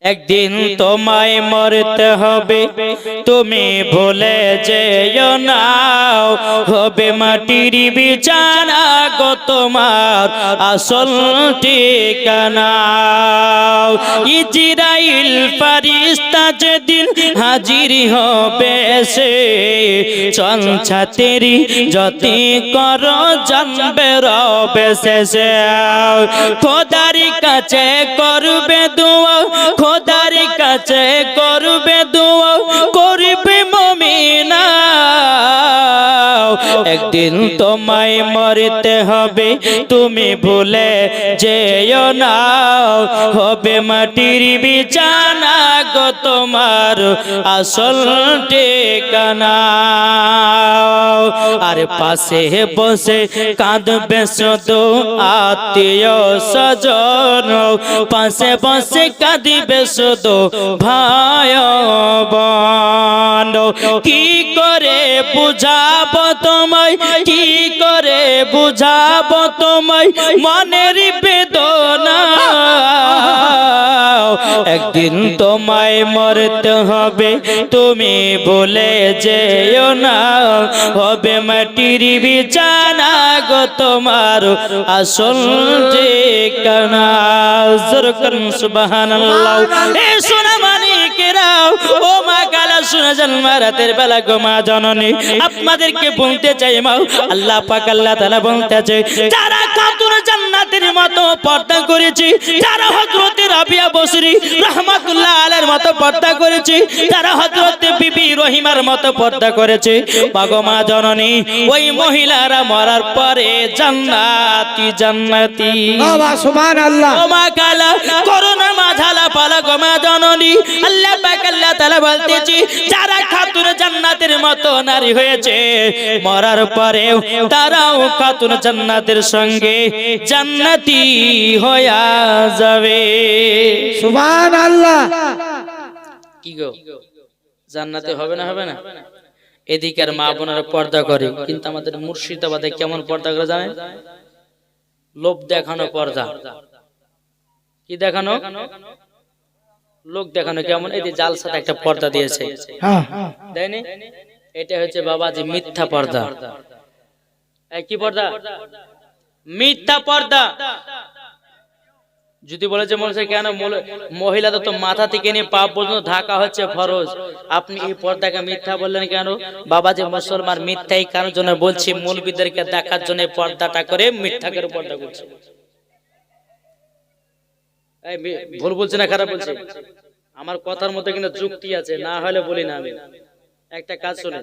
একদিন তোমায় মরতে হবে, তুমি ভুলে যেও না। হবে মাটির বিছানা গো তোমার আসল ঠিকানা। ইজরাইল ফেরেশতা যেদিন হাজির হবে সে, সংসাতেরি যতি করো জানবে রবে শেষে। খোদার কাছে করবে দোয়া, খোদার কাছে করবে দোয়া, করবে মুমিনা। একদিন তোমায় মরতে হবে, তুমি ভুলে যেও না। হবে মাটির বিছানা গো তোমার আসল ঠিকানা। আর পাশে বসে কাঁদবে শুধু আত্মীয় স্বজন, পাশে বসে কাঁদিবে শুধু ভাই বোন। কি করে বুঝাবো তোমায়, কি করে বুঝাবো তোমায় মনের বেদনা। একদিন তোমায় মরতে হবে, তুমি ভুলে যেও না। হবে মাটির বিছানা গো তোমার আসল ঠিকানা। সুবহানাল্লাহ। এ সোনা মানিকেরা, ও মা কালা শুনে যান রাতের বেলা গো মা জননী, আপনাদেরকে বলতে চাই মা, আল্লাহ পাক আল্লাহ তাআলা বলতেছে, যারা খাতুন জান্নাতের মতো পর্দা করেছে, যারা হযরত রাবিয়া বসরি রাহমাতুল্লাহ আলাইহির মতো পর্দা করেছে, যারা হযরত বিবি রহিমার মতো পর্দা করেছে, পাগো মা জননী, ওই মহিলারা মরার পরে জান্নাতি জান্নাতি। বাবা সুবহানাল্লাহ। ও মা কালা করোনা মাঝালা পালা গো মা জননী, আল্লাহ পাক আল্লাহ তাআলা বলতেছে, যারা খাতুন জান্নাতের মতো নারী হয়েছে, মরার পরে তারাও খাতুন জান্নাতের সঙ্গে জান্নাতি হয়ে যাবে। সুবহানাল্লাহ। কি গো, জান্নাতে হবে না? হবে না? এদিকের মা বোনেরা পর্দা করে, কিন্তু আমাদের মুর্শিদাবাদে কেমন পর্দা করে জানেন? লোভ দেখানো পর্দা। কি দেখানো? লোক দেখানো। কেমন? এই যে জালসাতে একটা পর্দা দিয়েছে, দেয়নি? এটা হচ্ছে বাবাজি মিথ্যা পর্দা। এই কি পর্দা? মিথ্যা পর্দা। যদি বলে যে মনে কেন মহিলাদের তো মাথা থেকে নিয়ে পা পর্যন্ত ঢাকা হচ্ছে ফরজ, আপনি এই পর্দাকে মিথ্যা বললেন কেন? বাবা যে মুসলমান মিথ্যাই কারোর জন্য বলছি, মৌলবীদেরকে দেখার জন্য পর্দাটা করে মিথ্যা করে পর্দা করছে। ভুল বলছে না খারাপ বলছে? আমার কথার মধ্যে কিন্তু যুক্তি আছে, না হলে বলি না আমি। একটা কাজ শুনে,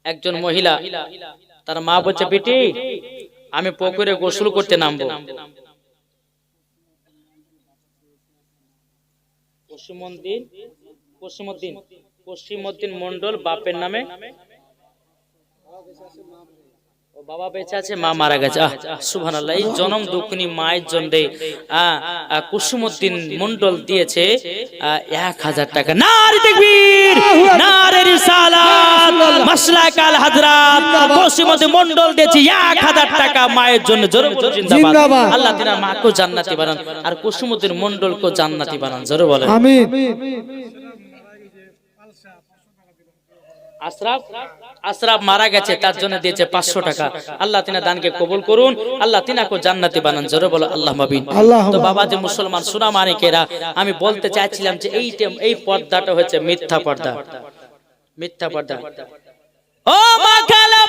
একজন মহিলা তার মা বলছে, বেটি আমি পুকুরে গোসল করতে নামবো। পশ্চিমউদ্দিন মন্ডল বাপের নামে, বাবা বেঁচে আছে, মা মারা গেছে। সুবহানাল্লাহ। এই জনম দুঃখিনী মায়ের জন্য কুসুমউদ্দিন মন্ডল দিয়েছে 1000 টাকা। নারে তাকবীর, নারে রিসালাত, মাসলাক আল হযরত কুসুমউদ্দিন মন্ডল দিয়েছে 1000 টাকা মায়ের জন্য। জোরে বলুন জিন্দাবাদ। আল্লাহ তিনার মাকে জান্নাতি বানান আর কুসুমউদ্দিন মন্ডলকে জান্নাতি বানান। জোরে বলেন আমিন। আশরাফ মারা গেছে, তার জন্য দিয়েছে 500 টাকা। আল্লাহ তিনা দানকে কবুল করুন, আল্লাহ তিনাকে জান্নাতি বানান। জোরে বলো আল্লাহুম্মা আমিন। তো বাবা যে মুসলমান সোনা মানিকেরা, আমি বলতে চাইছিলাম যে এই পর্দাটা হচ্ছে মিথ্যা পর্দা। মিথ্যা পর্দা। ও মা কালা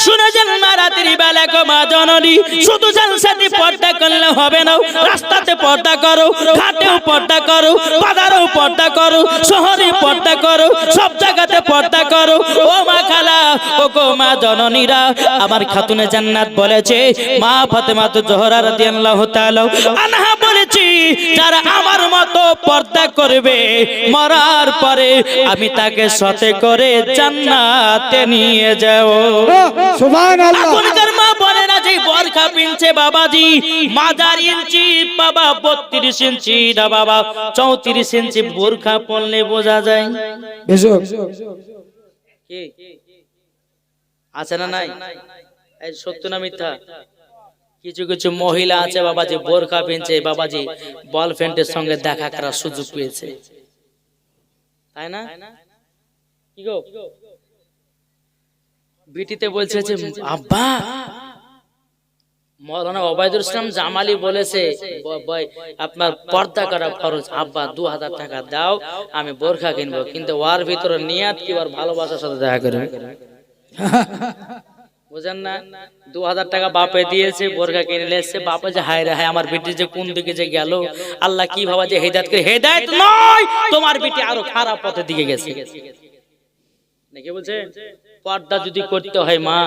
শুনে যান রাতের বেলা গো মা জননী, শুধু জালসাতে পর্দা করলে হবে না, রাস্তাতে পর্দা করো, ঘাটেও পর্দা করো, বাজারেও পর্দা করো, শহরে পর্দা করো, সব জায়গাতে পর্দা করো। ও মা খালা, ও গো মা জননীরা, আমার খাতুনে জান্নাত বলেছে, মা ফাতেমা জোহরা রাদিয়াল্লাহু তাআলা আনহা বলেছি, যারা আমার মতো পর্দা করবে, মরার পরে আমি তাকে সাথে করে জান্নাতে নিয়ে যাও। সুবহানাল্লাহ। এখনকার মা বোনেরা যে বোরখা পিনছে বাবাজি, মাজার ইঞ্চি বাবা 32 ইঞ্চি না বাবা 34 ইঞ্চি বোরখা পরলে বোঝা যায়। আছে না নাই? এই সত্য না মিথ্যা? কিছু কিছু মহিলা আছে বাবাজি বোরকা পিনছে বাবাজি বয়ফ্রেন্ডের সঙ্গে দেখা করার সুযোগ পেয়েছে, তাই না? কি গো বিটিতে বলছে যে আব্বা মৌলানা ওবায়দুল ইসলাম জামালি বলেছে আপনার পর্দা করা ফরজ। আব্বা 2000 টাকা দাও আমি বোরকা কিনবো, কিন্তু ওর ভিতরে নিয়াত কি ওর ভালোবাসার সাথে দেখা করবে, বুঝেন না? 2000 টাকা বাপে দিয়েছে, বোরকা কিনে এসেছে, বাপে যে হায় রে হায় আমার বেটি যে কোন দিকে যে গেল, আল্লাহ কি ভাবা যে হেদায়েত করে, হেদায়েত নয় তোমার বেটি আরো খারাপ পথের দিকে গেছে নাকি বলছে? পর্দা যদি করতে হয় মা,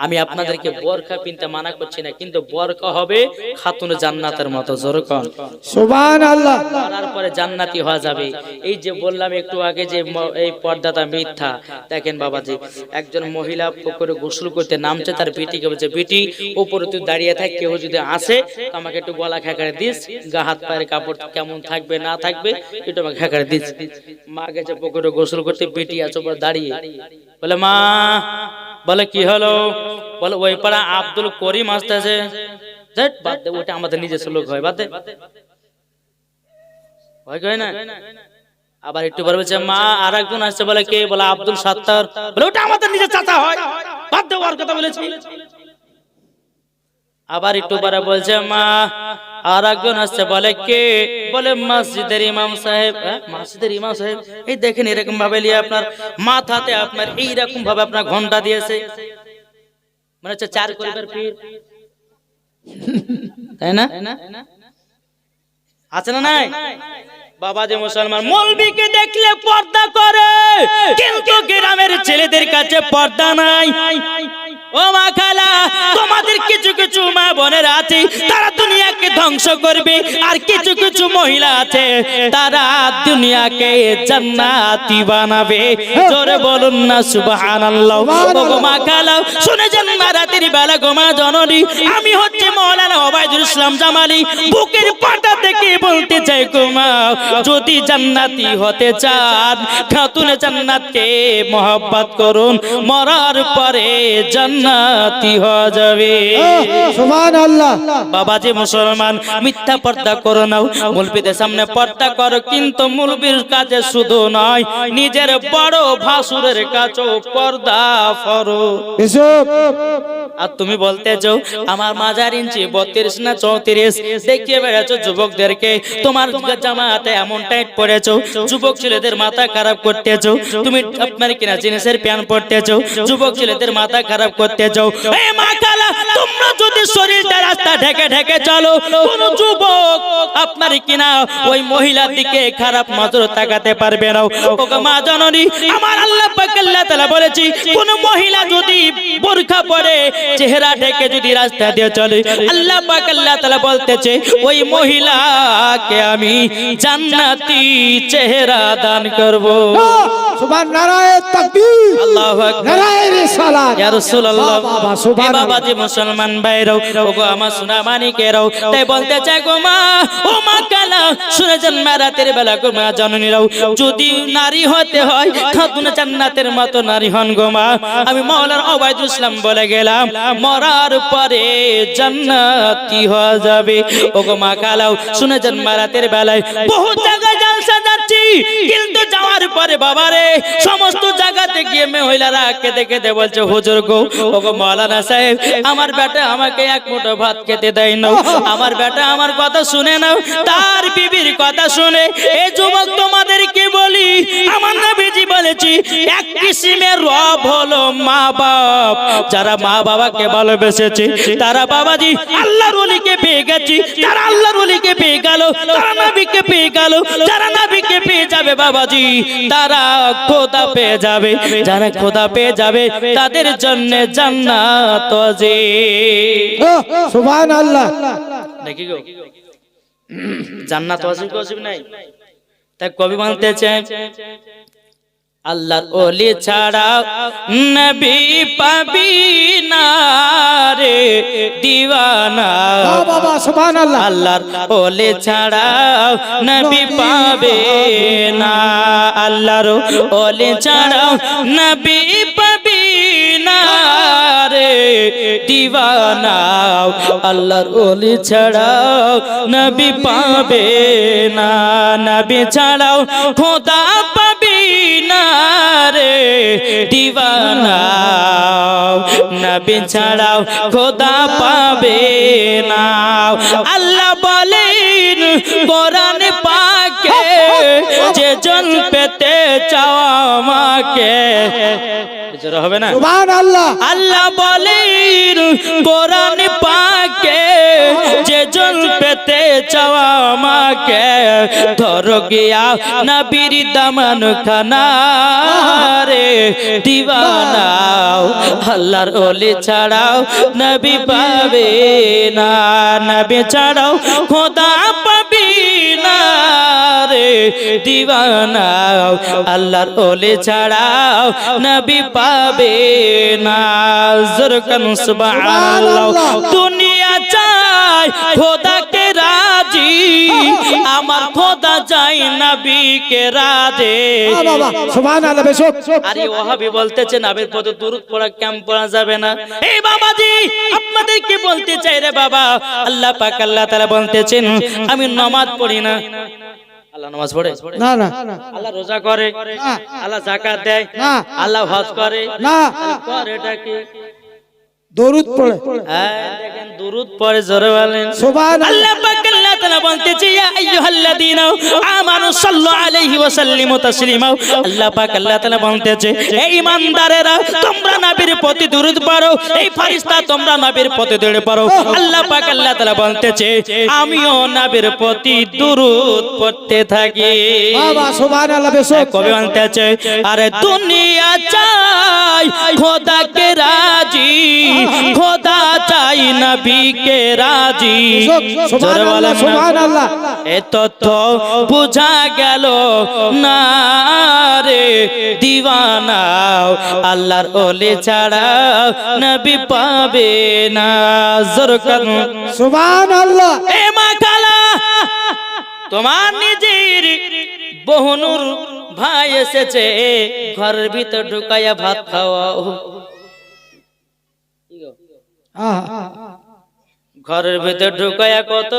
আমি আপনাদেরকে বোরকা পিনতে মানা করছি না, কিন্তু বোরকা হবে খাতুন জান্নাতের মতো। জোরে কোন সুবহানাল্লাহ। করার পরে জান্নাতি হওয়া যাবে। এই যে বললাম একটু আগে যে এই পর্দাটা মিথ্যা, দেখেন বাবাজি একজন মহিলা পুকুরে গোসল করতে নামছে, তার বেটিকে বলছে বেটি উপরে তুই দাঁড়িয়ে থাক, কেউ যদি আসে আমাকে একটু গলা খেকারে দিস, গা হাত পায়ের কাপড় কেমন থাকবে না থাকবে একটু আমাকে খেকারে দিস। মা গেছে পুকুরে গোসল করতে, বেটি আছে উপরে দাঁড়িয়ে, বলে মা, বলে কি হলো? বলে ওই পাড়া আব্দুল করিম আসতেছে। বাদ দে, ওটা আমাদের নিজস্ব লোক হয়, বাদ দে, হয় না? আবার একটু পরে বলছে মা আর একজন আসছে, বলে কে? বলে আব্দুল সাত্তার, বলে ওটা আমাদের নিজের চাচা হয়, বাদ দে, ওর কথা বলেছি। আবার একটু পরে বলছে মা আর একজন আসছে, বলে কে? বলে মসজিদের ইমাম সাহেব। মসজিদের ইমাম সাহেব, এই দেখেন এরকম ভাবে নিয়ে আপনার মাথাতে আপনার এইরকম ভাবে আপনার ঘন্টা দিয়েছে, মানে হচ্ছে 4 করিবার পীর, তাই না? আছে না নাই? বাবা যে মুসলমান মৌলবীকে দেখলে পর্দা করে, কিন্তু গ্রামের ছেলেদের কাছে পর্দা নাই। ও মা খালা, তোমাদের কিছু কিছু মা বোনেরা আছে তারা দুনিয়াকে ধ্বংস করবে, আর কিছু কিছু মহিলা আছে তারা দুনিয়াকে জান্নাতি বানাবে। জোরে বলুন না সুবহানাল্লাহ। ও মা খালা শুনে যান, রাতের বেলা গো মা জননী, আমি হচ্ছে মাওলানা ওবায়দুল ইসলাম জামালি, বুকের পাটা থেকে বলতে চাই গো মা, যদি জান্নাতি হতে চান খাতুন জান্নাতকে মহব্বত করুন, মরার পরে জান্নাতি হয়ে যাবে। সুবহানাল্লাহ। বাবাজি মুসলমান মিথ্যা পর্দা করো না, মুলবিদের সামনে পর্দা করো, কিন্তু মুলবির কাছে শুধু নয় নিজের বড় ভাসুরের কাছেও পর্দা করো। আর তুমি বলতে চাও আমার মাজার ইঞ্চি 32 না 34, দেখিয়ে বেড়াচ্ছ যুবকদেরকে, তোমার জামাতে এমন টাইট পড়েছো, যুবক ছেলেদের মাথা খারাপ করতেছো, তুমি আপনার কিনা জিনিসের প্যান্ট পরতেছো, যুবক ছেলেদের মাথা খারাপ করতেছো। এই মা খালা, তোমরা যদি শরীরটা রাস্তা ঢেকে ঢেকে চলো, কোন যুবক আপনার কিনা ওই মহিলার দিকে খারাপ নজর তাকাতে পারবে না। ওগো মা জননী, আমার আল্লাহ পাক আল্লাহ তাআলা বলেছি, কোন মহিলা যদি বোরকা পরে চেহারা ঢেকে যদি রাস্তা দিয়ে চলে, আল্লাহ পাক আল্লাহ তাআলা বলতেছে ওই মহিলাকে আমি জান্নাতি চেহারা দান করব। সুবহান নারায়ে তাকবীর, আল্লাহু আকবার, নারায়ে রিসালাত, ইয়া রাসূলুল্লাহ। সুবহান বাবা যে মুসলমান ভাইরাও, ওগো আমার সোনা মানিকেরাও, তাই বলতে চাই গো মা, ও মা কালা শুনে যান, রাতের বেলা গো মা জননীরাও, যদি নারী হতে হয় খাতুন জান্নাতের মতো নারী হন গো মা। আমি মাওলানা ওবায়দুল ইসলাম বলে গেলাম, মরার পরে জান্নাতি হয়ে যাবে। ওগো মা কালাও শুনে যান, রাতের বেলায় বহু জায়গায় জালসা যাচ্ছি, কিন্তু যাওয়ার পরে বাবারে সমস্ত জায়গাতে গিয়ে মহিলারা কেঁদে কেঁদে বলছে হুজুর গো, ওগো মাওলানা সাহেব, আমার বেটা আমাকে এক মুঠো ভাত খেতে দেয় না, আমার বেটা আমার কথা শুনে নাও, তার বিবির কথা শুনে। এই যুবক তোমাদেরকে বলি, আমার নবীজি বলেছি এক কিসিমের রব হলো মা বাপ। যারা মা বাবাকে ভালোবেসেছে তারা বাবাজি আল্লাহর ওলিকে পেয়ে গেছে, যারা আল্লাহর ওলিকে পেয়ে গেল তারা নবীকে পেয়ে গেল, যারা নবীকে পেয়ে যাবে বাবাজি তারা খোদা পেয়ে যাবে, যারা খোদা পেয়ে যাবে তাদের জন্য জান্নাত আছে। সুবহানাল্লাহ। দেখি গো জান্নাত ওয়াজিব ওয়াজিব নাই, তাই কবি বলতেছে আল্লাহর ওলি ছাড়া নবী পাবি না রে দিওয়ানা। বাবা সুবহানাল্লাহ। আল্লাহর ওলি ছাড়া নবী পাবে না, আল্লাহর ওলি ছাড়া নবী পাবি না রে দিওয়ানা আল্লাহর ওলি ছাড়াও নবী পাবে না, নবী ছাড়াও খোদা পাবি না রে দিওয়ানা, নবী ছাড়াও খোদা পাবে না। আল্লাহ বলেন কোরআন পাকে যে জন পেতে চাও আমাকে, জোরে হবে না? সুবহানাল্লাহ। আল্লাহ বলেন কোরআন পাকে যে জন পেতে চাও আমাকে, ধরো গিয়া নবীর দামান খানা রে দিওয়ানা আল্লাহর ওলি ছাড়াও নবী পাবে না, নবী ছাড়াও খোদা পাবি না রে দিওয়ানা আল্লাহর ওলি ছাড়াও নবী পাবে না। জোরকান সুবহানাল্লাহ। দুনিয়া চাই খোদাকে রাজি, আমার খোদা চাই নবীকে রাজে। বাবা সুবহানাল্লাহ। বেশক আরে ওহাবি বলতেছে নবীর প্রতি দরুদ পড়া কেমন পড়া যাবে না? এই বাবাজি আপনাদের কি বলতে চাই রে বাবা, আল্লাহ পাক আল্লাহ তাআলা বলতেছেন আমি নামাজ পড়ি না। আল্লাহ নামাজ পড়ে না না আল্লাহ রোজা করে না আল্লাহ যাকাত দেয় না আল্লাহ হজ করে না তাহলে করে এটা কি? দরুদ পড়ে। হ্যাঁ দেখেন দরুদ পড়ে জোরে বলেন সুবহানাল্লাহ। আল্লাহ পাক আল্লাহ তাআলা বলতেছে ইয়া আইয়ুহাল্লাযীনা আমানু সাল্লু আলাইহি ওয়া সাল্লিমু তাসলিমা। আল্লাহ পাক আল্লাহ তাআলা বলতেছে এই ঈমানদারেরা তোমরা নবীর প্রতি দরুদ পড়ো, এই ফেরেশতা তোমরা নবীর প্রতি দরুদ পড়ো। আল্লাহ পাক আল্লাহ তাআলা বলতেছে আমিও নবীর প্রতি দরুদ পড়তে থাকি। বাবা সুবহানাল্লাহ। বেশক কবি বলতেছে আরে দুনিয়া চাই খোদাকে রাজি, খোদা চাই নবীকে রাজি। জোরে বলেন না? সুবহানাল্লাহ। এ তথ্য বুঝা গেল না রে দিওয়ানা আল্লাহর ওলি ছাড়া নবী পাবে না। জোরে বলেন সুবহানাল্লাহ। এ মা খালা তোমার নিজের বহুনুর ভাই এসেছে ঘরের ভিতর ঢুকাইয়া ভাত খাওয়াও। ঘরের ভিতর ঢুকাইয়া কত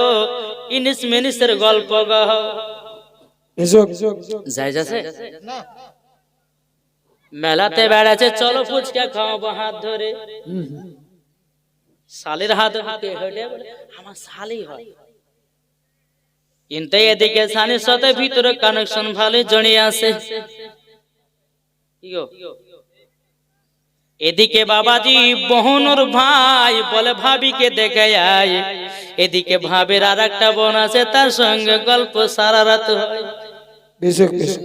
ইনিস মিনিসের গল্প গাও। বেশক যাই যাচ্ছে মেলাতে বেড়াচ্ছে চলো ফুচকা খাওয়াবো হাত ধরে, শালির হাত ধরে হেঁটে বলে আমার শালি হয়, কিন্তু এদিকে শালির সাথে ভিতরে কানেকশন ভালো জড়িয়ে আছে। এদিকে বাবাজি বহনুর ভাই বলে ভাবিকে দেখে আয়, এদিকে ভাবের আর একটা বোন আছে তার সঙ্গে গল্প সারা রাত হয়। বেশক বেশক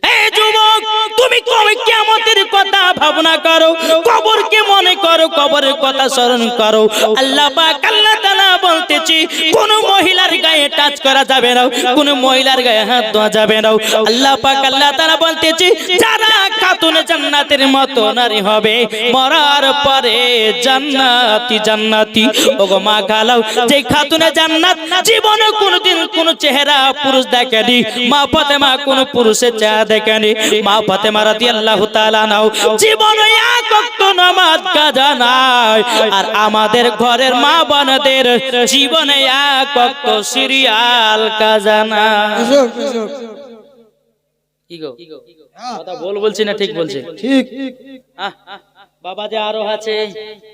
এই যুবক তুমি কবে কিয়ামতের কথা ভাবনা করো, কবরকে মনে করো, কবরের কথা স্মরণ করো। আল্লাহ পাক আল্লাহ তাআলা বলতেছি কোন মহিলার গায়ে টাচ করা যাবে না, কোন মহিলার গায়ে হাত দেওয়া যাবে না। আল্লাহ পাক আল্লাহ তাআলা বলতেছি যারা খাতুন জান্নাতের মতো নারী হবে মরার পরে জান্নাতি জান্নাতি। ওগো মা খালাও যে খাতুনে জান্নাত জীবনে কোনদিন কোন চেহারা পুরুষ দেখেনি, মা ফাতেমা কোন পুরুষের চেহারা দেখেনি। মা ফাতেমা রাদিয়াল্লাহু তাআলা নাও জীবনে এক ওয়াক্ত নামাজ কাজা নাই, আর আমাদের ঘরের মা বোনদের জীবনে এক ওয়াক্ত সিরিয়াল কাজা না। বেশক বেশক কি গো কথা বলছি না ঠিক বলছি? ঠিক বাবা যে আরো আছে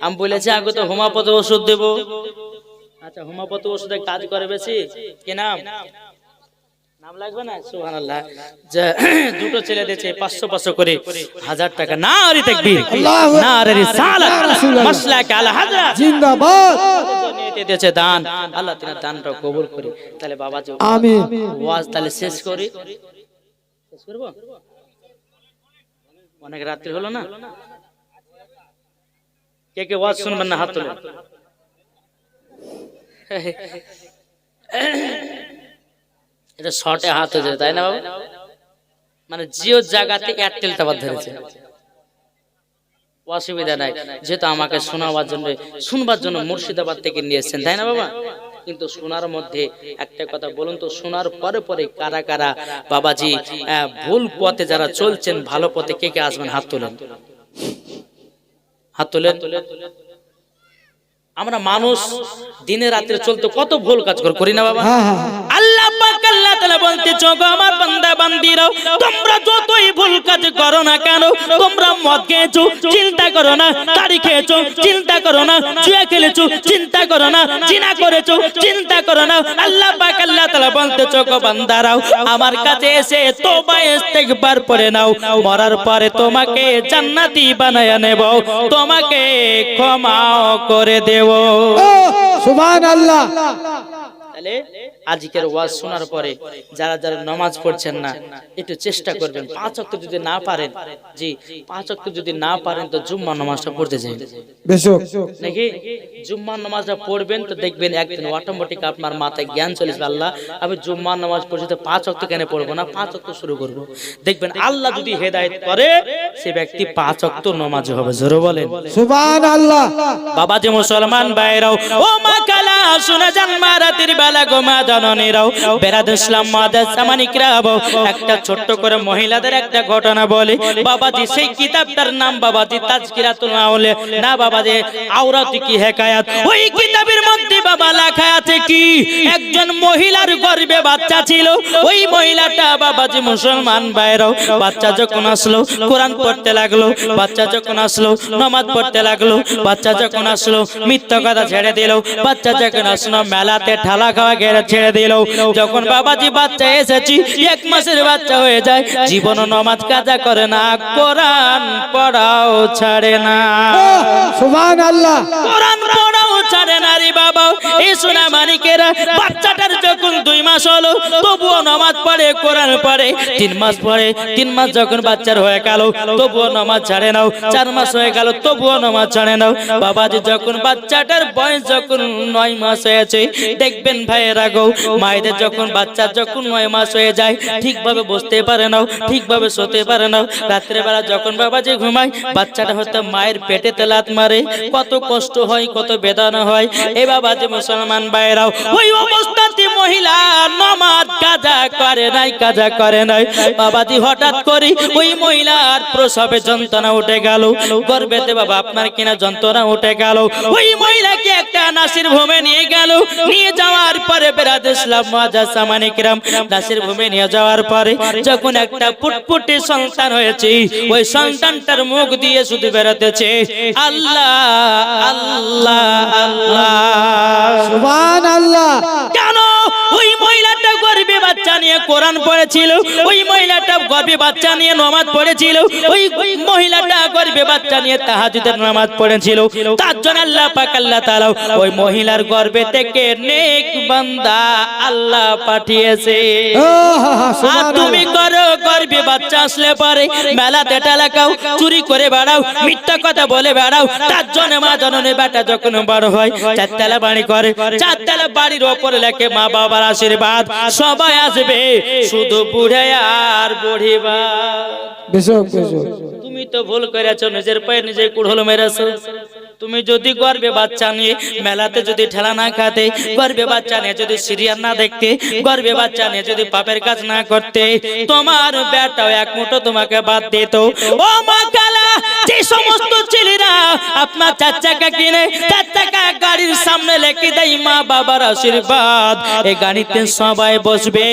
আমি বলেছি আগে তো হোমিওপ্যাথি ওষুধ দেব। আচ্ছা হোমিওপ্যাথি ওষুধে কাজ করে বেশি কি নাম নাম লাগবে না? সুবহানাল্লাহ। যে দুটো ছেলে দিয়েছে 500 করে 1000 টাকা। নারে তাকবীর, নারে রিসালাত, মাসলাক আলা হাযরত জিন্দাবাদ। নিতে দিয়েছে দান। আল্লাহ তাআলা দানটা কবুল করে। তাহলে বাবা যে আমিন। ওয়াজ তাহলে শেষ করি, শেষ করব? অনেক রাত্রি হলো না? কে কে ওয়াজ শুনবেন না হাত তুলে। এটা শর্টে হাত হয়ে যায় তাই না বাবা? মানে জিও জায়গাতে এয়ারটেল টাওয়ার ধরেছে, অসুবিধা নাই। যেহেতু আমাকে শুনবার জন্য মুর্শিদাবাদ থেকে নিয়ে এসেছেন তাই না বাবা? কিন্তু শোনার মধ্যে একটা কথা বলুন তো, শোনার পরে পরে কারা কারা বাবাজি ভুল পথে যারা চলছেন ভালো পথে কে কে আসবেন হাত তোলেন, হাত তোলেন। আমরা মানুষ দিনে রাত্রে চলতে কত ভুল কাজ করি না বাবা? হ্যাঁ হ্যাঁ আল্লাহ পাক আল্লাহ তাআলা বলতেছ গো আমার বান্দা বান্দীরাও, তোমরা যতই ভুল কাজ করো না কেন, তোমরা মদ খেয়েছো চিন্তা করো না, তাড়ি খেয়েছো চিন্তা করো না, জুয়া খেলেছো চিন্তা করো না, জিনা করেছো চিন্তা করো না। আল্লাহ পাক আল্লাহ তাআলা বলতেছ গো বান্দারাও, আমার কাছে এসে তওবা ইস্তেগফার পড়ে নাও, মরার পরে তোমাকে জান্নাতি বানায়া নেব, তোমাকে ক্ষমা করে দেব। সুবহানাল্লাহ। তাহলে আজকের ওয়াজ শোনার পরে যারা যারা নামাজ পড়ছেন না একটু চেষ্টা করবেন, 5 ওয়াক্ত যদি না পারেন, জি 5 ওয়াক্ত যদি না পারেন তো জুম্মা নামাজটা পড়তে যান বেশক নাকি? জুম্মা নামাজটা পড়বেন তো দেখবেন একদিন অটোমেটিক আপনার মাথায় জ্ঞান চলে আসবে, আল্লাহ আমি জুম্মা নামাজ পড়ছি তো 5 ওয়াক্ত কেন পড়বো না, 5 ওয়াক্ত শুরু করব। দেখবেন আল্লাহ যদি হেদায়েত করে সে ব্যক্তি 5 ওয়াক্ত নামাজি হবে। জোরে বলেন সুবহানাল্লাহ। বাবা যে মুসলমান ভাইরাও, ও মা কালা শুনে যান মা রাতের বেলা গো মা জননীরাও, বেরাদ ইসলাম মাদাস সামানিকরাও, একটা ছোট্ট করে মহিলাদের একটা ঘটনা বলে বাবাজি। সেই কিতাবটার নাম বাবাজি তাজকিরাতুল আউলিয়া, না বাবাজি আওরাতি কি হিকায়াত। ওই কিতাবের মধ্যে বাবা লেখা আছে কি একজন মহিলার গর্ভে বাচ্চা ছিল। ওই মহিলাটা বাবাজি মুসলমান ভাইরাও, বাচ্চা যখন আসলো কোরআন পড়তে লাগলো, বাচ্চা যখন আসলো নামাজ পড়তে লাগলো, বাচ্চা যখন আসলো মিথ্যা কথা ছেড়ে দিল, বাচ্চা যখন আসলো মেলাতে ঠালা খাওয়া গেড়ে ছেড়ে দিল। যখন বাবাজি বাচ্চা এসেছি 1 মাসের বাচ্চা হয়ে যায়, জীবন নামাজ কাজা করে না, কোরআন পড়াও ছাড়ে না, সুবহানাল্লাহ। কোরআন পড়াও ছাড়ে না রে বাবা। এই সোনা মানিকেরা, বাচ্চাটার যখন 2 মাস হলো তবুও নামাজ পড়ে, কোরআন পড়ে। 3 মাস পরে, 3 মাস যখন বাচ্চার হয়ে গেল তবুও নামাজ ছাড়ে নাও, 4 মাস হয়ে গেল তবুও নামাজ ছাড়ে নাও। বাবাজি যখন বাচ্চাটার বয়স যখন 9 মাস হয়েছে, দেখবেন ভাইয়েরা গো, মায়েদের যখন বাচ্চা যখন 9 মাস হয়ে যায় ঠিকভাবে বসতে পারে না, ঠিকভাবে শুতে পারে না, রাত্রে বেলা যখন বাবাজি ঘুমায় বাচ্চাটা হয়তো মায়ের পেটে তেলাত মারে, কত কষ্ট হয়, কত বেদনা হয়। এ বাবাজি মুসলমান ভাইরাও, ওই অবস্থাতে মহিলা নামাজ কাজা করে নাই, কাজা করে নাই। বাবাজি হঠাৎ করে ওই মহিলার প্রসবে যন্ত্রণা উঠে গেল, গর্ভেতে বাবা আপনার কিনা যন্ত্রণা উঠে গেল। ওই মহিলাকে একটা নাসির ভূমে নিয়ে গেল, নিয়ে যাওয়ার পরে বেরাদ ইসলাম মাজাজ সামানিকরাম, নাসির ভূমে নিয়ে যাওয়ার পরে যখন একটা ফুটফুটে সন্তান হয়েছে, ওই সন্তানটার মুখ দিয়ে শুধু বেরোতেছে আল্লাহ আল্লাহ আল্লাহ, সুবহানাল্লাহ। কেন? ওই মহিলাটা গর্ভে বাচ্চা নিয়ে কোরআন পড়েছিল, ওই মহিলাটা গর্ভে বাচ্চা নিয়ে নামাজ পড়েছিল, ওই মহিলাটা গর্ভে বাচ্চা নিয়ে তাহাজ্জুদের নামাজ পড়েছিল। তার জন্য আল্লাহ পাক আল্লাহ তাআলা ওই মহিলার গর্ভে থেকে নেক বান্দা আল্লাহ পাঠিয়েছে। আর তুমি করো গর্ভে বাচ্চা আসলে পরে মেলাতে টালাকাও, চুরি করে বেড়াও, মিথ্যা কথা বলে বেড়াও। তার জন্য মা জননী বেটা যখন বড় হয় 4 তলা বাড়ি করে, 4 তলা বাড়ির ওপরে লেখে মা বাবার আশীর্বাদ, সবাই আসবে শুধু বুড়ে আর বুড়িবা। বেশক বেশক। তুমি তো ভুল করেছো, নিজের পায়ে নিজে কুড়হল মেরেছো। তুমি যদি গর্ভে বাচ্চা নিয়ে মেলাতে যদি ঠেলা না খাতে, গর্ভে বাচ্চা নিয়ে যদি সিরিয়াল না দেখতে, গর্ভে বাচ্চা নিয়ে যদি পাপের কাজ না করতে, তোমার বেটাও এক মুঠো তোমাকে বাদ দিত। ও মা কালা, যে সমস্ত ছেলেরা আপনার 4 চাকা কিনে 4 চাকা গাড়ির সামনে লেখে দেয় মা বাবার আশীর্বাদ, এই গাড়িতে সবাই বসবে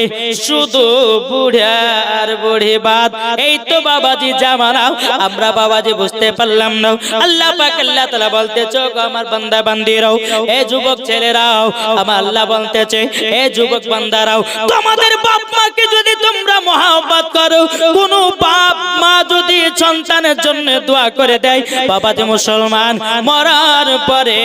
শুধু বুড়া আর বুড়ি বাদ। এই তো বাবাজি জামানা, আমরা বাবাজি বুঝতে পারলাম না। আল্লাহ পাক আল্লাহ তাআলা বলতেছে গো আমার বান্দা বান্দিরাও, এই যুবক ছেলেরাও, আমার আল্লাহ বলতেছে এই যুবক বান্দারাও, তোমাদের বাপ মাকে যদি তোমরা মহব্বত করো, কোন বাপ মা যদি সন্তানের জন্য দোয়া করে দেয়, বাবাজি মুসলমান মরার পরে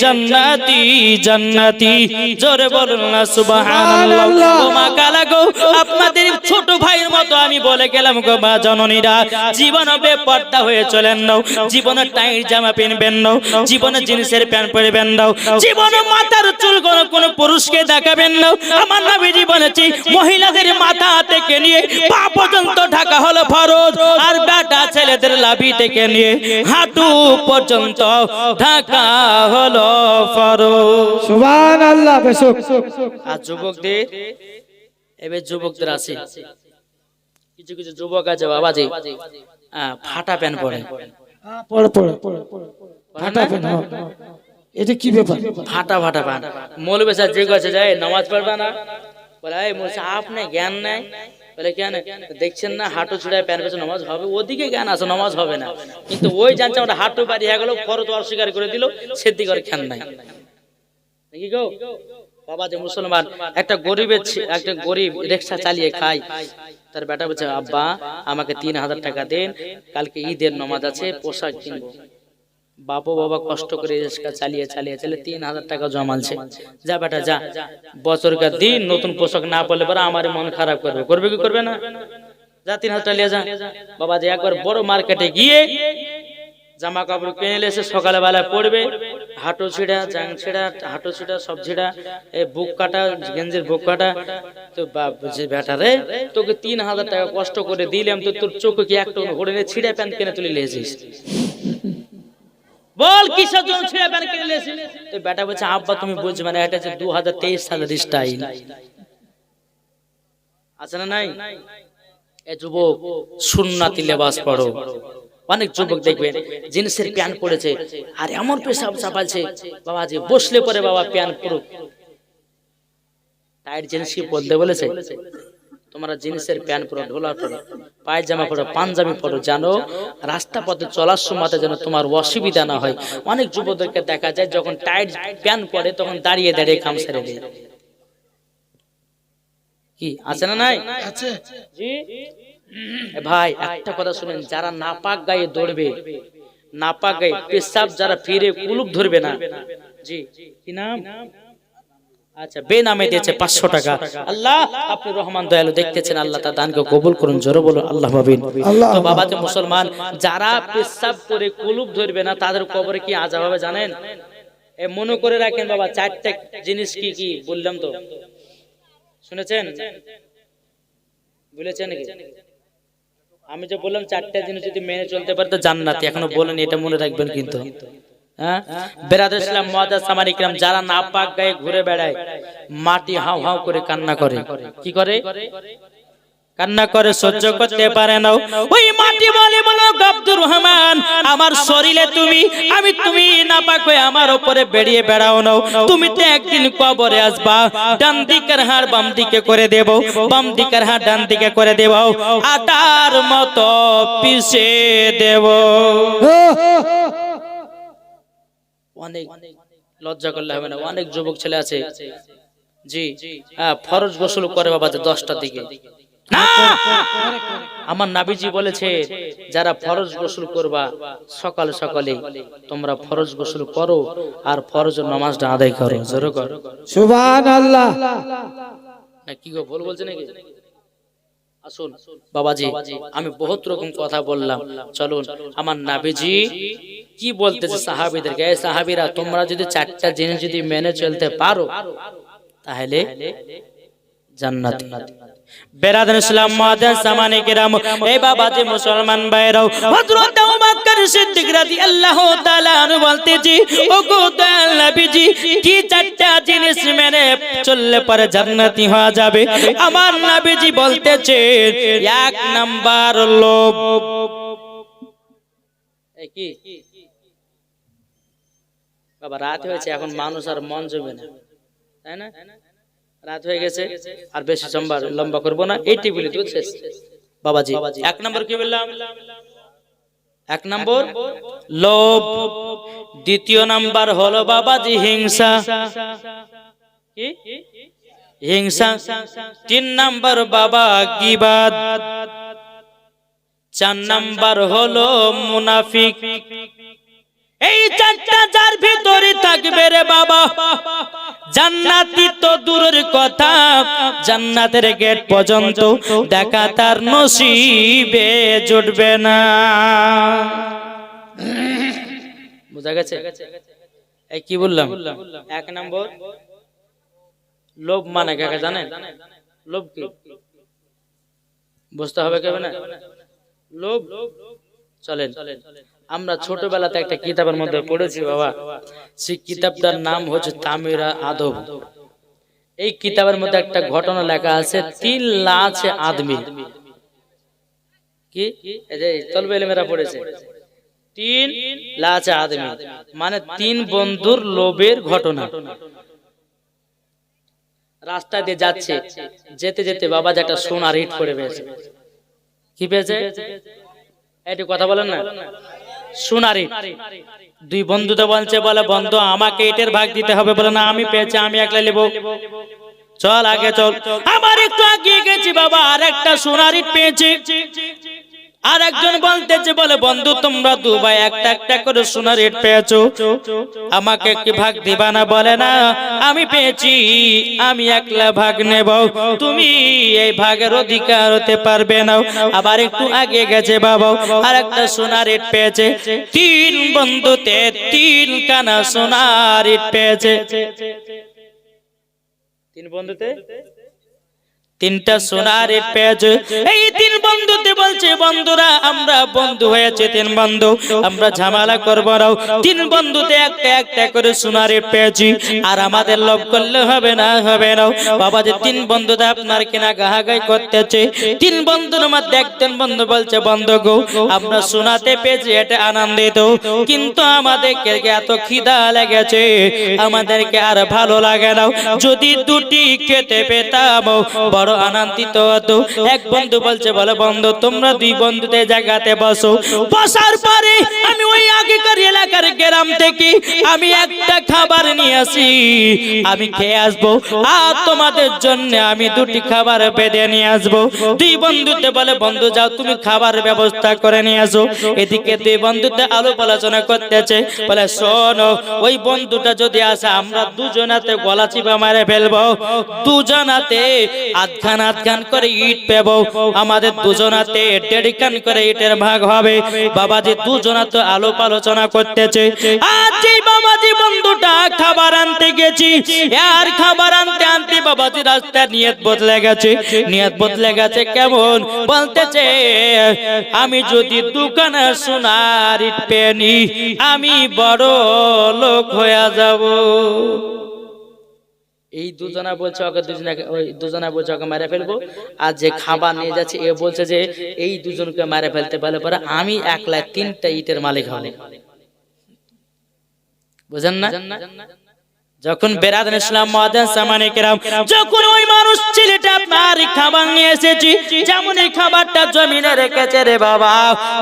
জান্নাতি জান্নাতি। জোরে বলুন না সুবহানাল্লাহ। ও মা কালা গো, আপনাদের ছোট ভাইয়ের মতো আমি বলে গেলাম গো মা জননীরা, জীবন বেপর্দা হয়ে চলেন না, জীবনে টাইট জামা পিনবেন না, জীবনে জিন্সের প্যান্ট পরবেন না, জীবনে মাথার চুল কোন পুরুষকে দেখাবেন না। আমার নবীজি বলেছে মহিলাদের মাথা থেকে নিয়ে পা পর্যন্ত ঢাকা হলো ফরজ, আর বেটা ছেলেদের লাভি থেকে নিয়ে হাঁটু পর্যন্ত ঢাকা হলো ফরজ। সুবহানাল্লাহ। বেশক। আর যুবকদের, এবার যুবকদের আছে কিছু কিছু যুবক আছে বাবাজি ফাটা প্যান্ট পরে, পড় পড় পড় ফাটা পেন। এটা কি ব্যাপার? ফাটা ফাটা পান মৌলবী স্যার যে কাছে যায় নামাজ পড়বা না, বলে এই মৌলবী আপনি জ্ঞান নাই, বলে কেন দেখছেন না হাঁটু ছুড়ায় প্যান পেছনে নামাজ হবে, ওদিকে জ্ঞান আছে নামাজ হবে না, কিন্তু ওই জানছে আমরা হাঁটু বাড়ি হয়ে গেল ফরজ অস্বীকার করে দিল, সেদিকে আর খ্যান নাই নাকি গো বাবা। যে মুসলমান একটা গরিব রিকশা চালিয়ে খায়, তার বেটা বলছে আব্বা আমাকে 3000 টাকা দেন, কালকে ঈদের নামাজ আছে পোশাক কিনবো। বাবা কষ্ট করে রিকশা চালিয়ে 3000 টাকা জমালছে, যা বেটা যা, বছরকার দিন নতুন পোশাক না পরলে পরে আমার মন খারাপ করবে কি করবে না, যা 3000 টাকা নিয়ে যা। বাবা যে একবার বড় মার্কেটে গিয়ে জামা কাপড় কিনে এসে সকালে বেলা পড়বে, হাঁটু ছিঁড়া জাং ছিঁড়া হাঁটু ছিঁড়া সব ছিঁড়া, এই বুক কাটা গেঞ্জির বুক কাটা, তো যে বেটা রে তোকে 3000 টাকা কষ্ট করে দিলাম, তো তোর চোখে কি একটা ঘুরে ছিঁড়া প্যান্ট কিনে তুলে নিয়েছিস, বল কিসের জন্য ছিঁড়া প্যান্ট কিনে নিয়েছিস? তো বেটা বলছে আব্বা তুমি বুঝবে না, এটা হচ্ছে 2023 সালের স্টাইল আছে না নাই? এ যুবক সুন্নাতি লেবাস পরো। অনেক যুবক দেখবেন জিন্সের প্যান্ট পরেছে আর এমন পেশাব চাপালছে, বাবা যে বসলে পরে বাবা প্যান্ট পুরো টাইট জিন্স কি বলতে বলেছে? তোমরা জিন্সের প্যান্ট পরো, ঢোলা পরো, পায়জামা পরো, পাঞ্জাবি পরো, জানো রাস্তা পথে চলার সময় যেন তোমার অসুবিধা না হয়। অনেক যুবকদেরকে দেখা যায় যখন টাইট প্যান্ট পরে তখন দাঁড়িয়ে দাঁড়িয়ে কাম সেরে দেয়, কি আছে না নাই? আছে জি ভাই। একটা কথা শুনেন, যারা নাপাক গায়ে দৌড়বে, নাপাক গায়ে পেশাব যারা ফিরে কুলুপ ধরবে না, জি কি নাম, আচ্ছা বেনামে দিয়েছে 500 টাকা। আল্লাহ আপনি রহমান দয়ালু দেখতেছেন, আল্লাহ তার দানকে কবুল করুন, জোরে বলুন আল্লাহ আমিন। তো বাবা যে মুসলমান যারা পেশাব করে কুলুপ ধরবে না তাদের কবরে কি আযাব হবে জানেন? এ মনে করে রাখেন বাবা, 4টা জিনিস কি কি বললাম তো শুনেছেন, বলেছেন নাকি? আমি যে বললাম 4টা জিনিস যদি মেনে চলতে পারে তো জান্নাতি, এখনো বলেন, এটা মনে রাখবেন কিন্তু। হ্যাঁ বেরাদর ইসলাম মুআজ্জাজ সামানী কিরাম, যারা নাপাক গায়ে ঘুরে বেড়ায়, মাটি হাউ হাউ করে কান্না করে, কি করে কান্না করে, সহ্য করতে পারে না, ওই মাটি বলে বলো আব্দুর রহমান আমার শরীরে তুমি নাপাক হয়ে আমার উপরে বেরিয়ে বেড়াও না, তুমি তো একদিন কবরে আসবা, ডান দিকের হাড় বাম দিকে করে দেব, বাম দিকের হাড় ডান দিকে করে দেব, আটার মতো পিষে দেব। অনেক লজ্জা করলে হবে না, অনেক যুবক ছেলে আছে জি হ্যাঁ ফরজ গোসল করে বাবা 10টার দিকে না, আমার নবীজি বলেছে যারা ফরজ গোসল করবা সকাল সকালে তোমরা ফরজ গোসল করো আর ফরজ নামাজটা আদায় করো, জোরে করো সুবহানাল্লাহ। না কি গো ভুল বলছে নাকি? আসুন বাবাজি, আমি বহুত রকম কথা বললাম, চলুন আমার নবীজি কি বলতেছে সাহাবীদেরকে, এই সাহাবীরা তোমরা যদি 4টা জিনিস যদি মেনে চলতে পারো তাহলে জান্নাত। বেরাদার ইসলাম মুআজ্জাজ সামানী কিরাম, এই বাবাজি মুসলমান ভাইরাও, হযরত আবু বকর সিদ্দিক রাদিয়াল্লাহু তাআলা আনহু বলতেছি, ওগো দয়াল নবীজি কি 4টা জিনিস মেনে চললে পরে জান্নাতি হওয়া যাবে? আমার নবীজি বলতেছে 1 নাম্বার লোভ। এই কি বাবা রাত হয়েছে, এখন মানুষ আর মন জমে না, তাই না? রাত হয়ে গেছে, আর বেশি লম্বা করবো না, এই টেবিলে দুধ শেষ বাবাজি। 1 নম্বর কি বললাম? 1 নম্বর লোভ। 2য় নাম্বার হলো বাবাজি হিংসা, কি হিংসা। 3 নাম্বার বাবা গীবাত। 4 নাম্বার হলো মুনাফিক। এই 4টা যার ভিতরে থাকবে রে বাবা, জান্নাতি তো দূরের কথা, জান্নাতের গেট পর্যন্ত দেখা তার নসিবে জুটবে না। বুঝা গেছে? এই কি বললাম? 1 নম্বর লোভ মানে কাকে জানেন? লোভ কি বুঝতে হবে কেন না? লোভ চলেন, আমরা ছোটবেলাতে একটা কিতাবের মধ্যে পড়েছি বাবা, সেই কিতাবটার নাম হচ্ছে তামিরা আদব। এই কিতাবের মধ্যে একটা ঘটনা লেখা আছে, 3 লাখ আদমি, কি এই যে তলবে ইলমেরা পড়েছে, তিন লাচা আদমি, মানে তিন বন্ধুর লোভের ঘটনা। রাস্তা দিয়ে যাচ্ছে, যেতে যেতে বাবা যে একটা সোনার ইট পড়ে পেয়েছে। কি পেয়েছে? একটু কথা বলেন না। সোনার ইট। দুই বন্ধুতে বলছে, বলে বন্ধু আমাকে ইটের ভাগ দিতে হবে। বলে না, আমি পেয়েছি, আমি একলা নেব। চল আগে চল। আমার একটু আগিয়ে গেছি বাবা, আর একটা সোনার ইট পেয়েছি। আর একজন বলতেছে, বলে বন্ধু তোমরা দু ভাই একটা একটা করে সোনার ইট পেয়েছো, আমাকে কি ভাগ দিবা না? বলে না, আমি পেয়েছি, আমি একলা ভাগ নেব, তুমি এই ভাগের অধিকার হতে পারবে না। আবার একটু আগে গেছে বাবা, আর একটা সোনার ইট পেয়েছে। তিন বন্ধুতে তিন কানা সোনার ইট পেয়েছে। তিন বন্ধুতে তিনটা সোনার ইট পেয়েছে। এই তিন বন্ধুতে বলছে, বন্ধুরা আমরা বন্ধু হয়েছে, তিন বন্ধু আমরা ঝামেলা করবো না। তিন বন্ধুতে একটা একটা করে সোনার ইট পেয়েছি, আর আমাদের লোভ করলে হবে না, হবে না। বাবা যে তিন বন্ধুতে আপনার কিনা গাহাগাই করতেছে। তিন বন্ধুর মধ্যে একজন বন্ধু বলছে, বন্ধু গো আমরা সোনাতে পেয়েছি, এটা আনন্দিত, কিন্তু আমাদেরকে এত খিদা লেগেছে, আমাদেরকে আর ভালো লাগে না, যদি দুটি খেতে পেতাম বড় আনন্দিত হতো। এক বন্ধু বলছে, বলে বন্ধু তোমরা দুই বন্ধুতে জায়গাতে বসো। বসার পরে আমি ওই আগেকার এলাকার গ্রাম থেকে আমি একটা খাবার নিয়ে আসি, আমি খেয়ে আসবো, আর তোমাদের জন্য আমি দুটি খাবার বেঁধে নিয়ে আসবো। দুই বন্ধুতে বলে, বন্ধু যাও তুমি খাবার ব্যবস্থা করে নিয়ে আসো। এদিকে দুই বন্ধুতে আলাপ আলোচনা করতেছে। বলে শোনো, ওই বন্ধুটা যদি আসে আমরা দুজনাতে গলা চিপা মারে ফেলবো, দুজনাতে আধখান আধখান করে ইট পেব, আমাদের দুজনাতে দেড় কান করে ইটের ভাগ হবে। বাবাজি দুজনাতে আলাপ আলোচনা করতেছে। আর যে বাবাজি বন্ধুটা খাবার আনতে গেছি, আর খাবার আনতে আনতে বাবাজি রাস্তা নিয়ত বদলে গেছে। নিয়ত বদলে গেছে কেমন? বলতেছে, আমি যদি দোকানে সোনার ইট পেয়ে নি, আমি বড় লোক হয়ে যাব। এই দুজনা বলছে ওকে, ওই দুজনা বলছে ওকে মেরে ফেলবো। আর যে খাবার নিয়ে যাচ্ছে এ বলছে যে এই দুজনকে মেরে ফেলতে পারলে পরে আমি একলা তিনটা ইটের মালিক হব। বুঝেন না? যখন বেরাদান ইসলাম মুআজ্জিন সামানে কেরাম, যখন ওই মানুষ ছেলেটা আপনার খাবার নিয়ে এসেছি, যেমন এই খাবারটা জমিনে রেখেছে রে বাবা,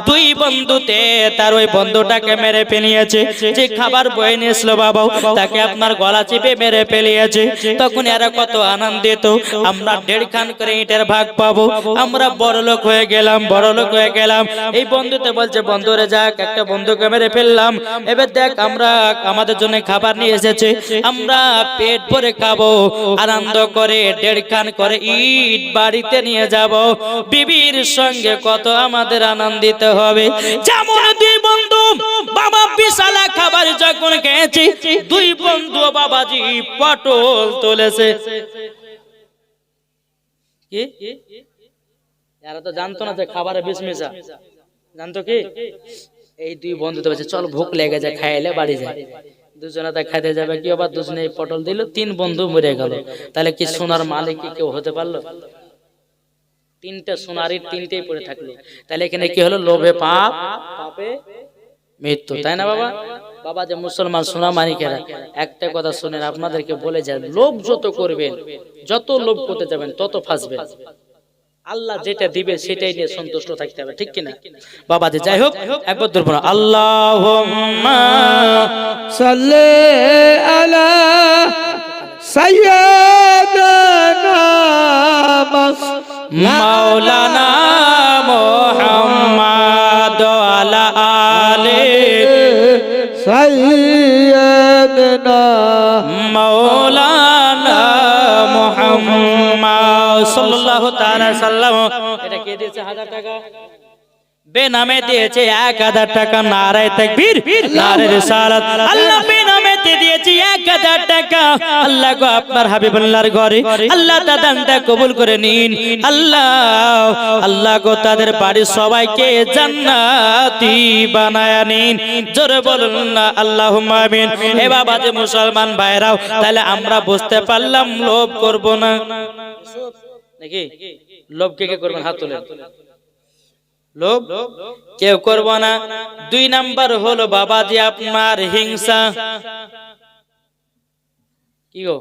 দুই বন্ধুতে তার ওই বন্ধুটাকে মেরে ফেলিয়েছে। যে খাবার বয়ে নিয়েছিল বাবা, তাকে আপনার গলা চিপে মেরে ফেলিয়েছে। তখন এরা কত আনন্দিত, আমরা দেড় খান করে ইটের ভাগ পাবো, আমরা বড় লোক হয়ে গেলাম, বড় লোক হয়ে গেলাম। এই বন্ধুতে বলছে, বন্ধুরে যাক একটা বন্ধুকে মেরে ফেললাম, এবার দেখ আমরা আমাদের জন্য খাবার নিয়ে এসেছে, আমরা পেট ভরে খাবো, আনন্দ করে দেড় খান করে ইট বাড়িতে নিয়ে যাব, বিবির সঙ্গে কত আমাদের আনন্দিত হবে। যেমন দুই বন্ধু বাবা বিশাল খাবার যখন খেয়েছি, দুই বন্ধু বাবাজি পটল তুলেছে। কি এরা তো জানতো না যে খাবারে বিষ মেশা, জানতো কি? এই দুই বন্ধু তো বলছে, চল ভুক লেগে যায়, খাইলে বাড়ি যায়। দুজনে খাইতে যাবে, কি আবার দুজনে পটল দিল, তিন বন্ধু মরে গেল। তাহলে কি সোনার মালিক কি কেউ হতে পারলো? তিনটা সোনারির তিনটেই পড়ে থাকলো। তাহলে এখানে কি হলো? লোভে পাপ, পাপে মৃত্যু, তাই না বাবা? বাবা যে মুসলমান সোনা মানিকেরা, একটা কথা শুনেন, আপনাদেরকে বলে যায়, লোভ যত করবেন, যত লোভ করতে যাবেন তত ফাঁসবেন। আল্লাহ যেটা দিবে সেটাই নিয়ে সন্তুষ্ট থাকতে হবে, ঠিক কিনা বাবা? যে যাই হোক, একবার ধরবো না, আল্লাহুম্মা সাল্লি আলা সাইয়্যিদানা মাওলানা মুহাম্মাদ আলা আলি সাইয়্যিদানা মাওলানা মুহাম্মাদ সাল্লাল্লাহু তাআলা সাল্লাম। এটা কে দিয়েছে 1000 টাকা? বেনামে দিয়েছে 1000 টাকা। নারায়ে তাকবীর, নারায়ে রিসালাত। আল্লাহ বেনামে দিয়েছে 1000 টাকা। আল্লাহ গো আপনার হাবিবুল্লাহর ঘরে আল্লাহ দানটা কবুল করে নিন। আল্লাহ আল্লাহ গো তাদের বাড়ির সবাইকে জান্নাতি বানায়া নিন। জোরে বলুন না আল্লাহুম্মা আমিন। এ বাবা যে মুসলমান ভাইরাও, তাহলে আমরা বুঝতে পারলাম লোভ করব না নাকি? লোভ কে কে করবেন? হাত তোলেন। লোভ কেউ করব না। 2 নাম্বার হলো বাবাজি আপনার হিংসা। কি গো